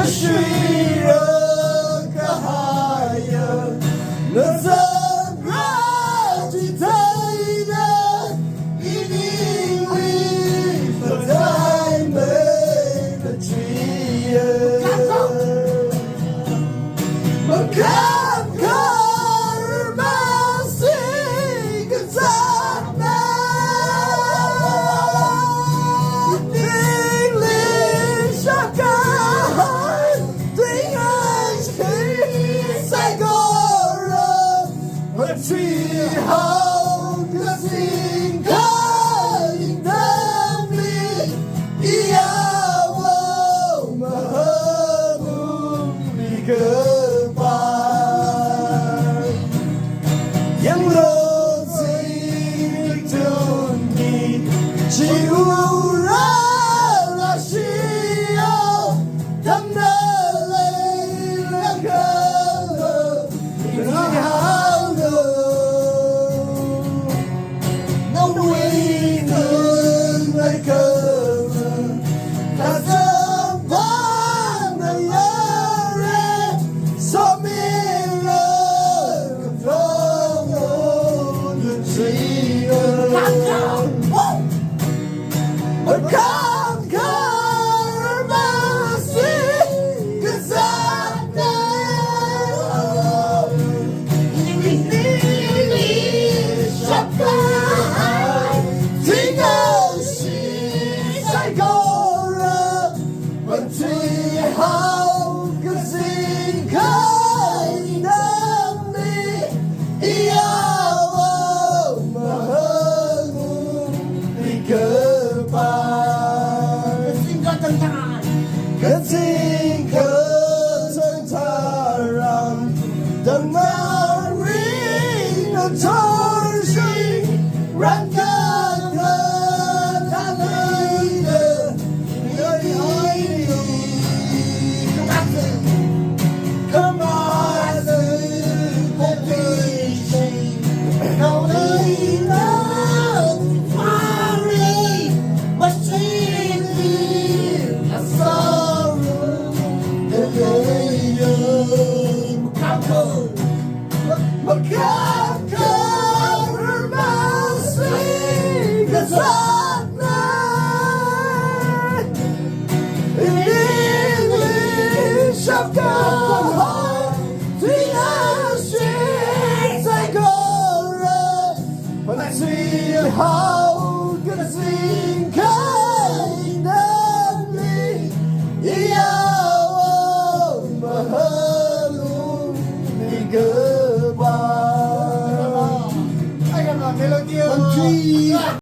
需要个海洋，那怎么去猜呢？一定会分太美的记忆。Makham Kharar Masi Kazat Ninh Liên Sa Ca Hai Tiếng Anh Khi Sai Cô Rơ Và Truy Hậu Cứ Xin Khá Nhìn Đâm Ly Ý áo Vô Mà Hơ Nụ Đi Cơ Yang lo zing tungi Chiura la shio Tamna lei la kala Ngai hao lo No way nun lai kala Ta zang pan na yare So mi Makham Kharar Masi Kazat Sa Ca Hai Tiếng Anh Sai Cô Rơ Và Truy Hậu Cứ Xin Khai Đâm Đi Ý áo Vô Mà Hơ Ngu Đi Cơ Ba Cái gì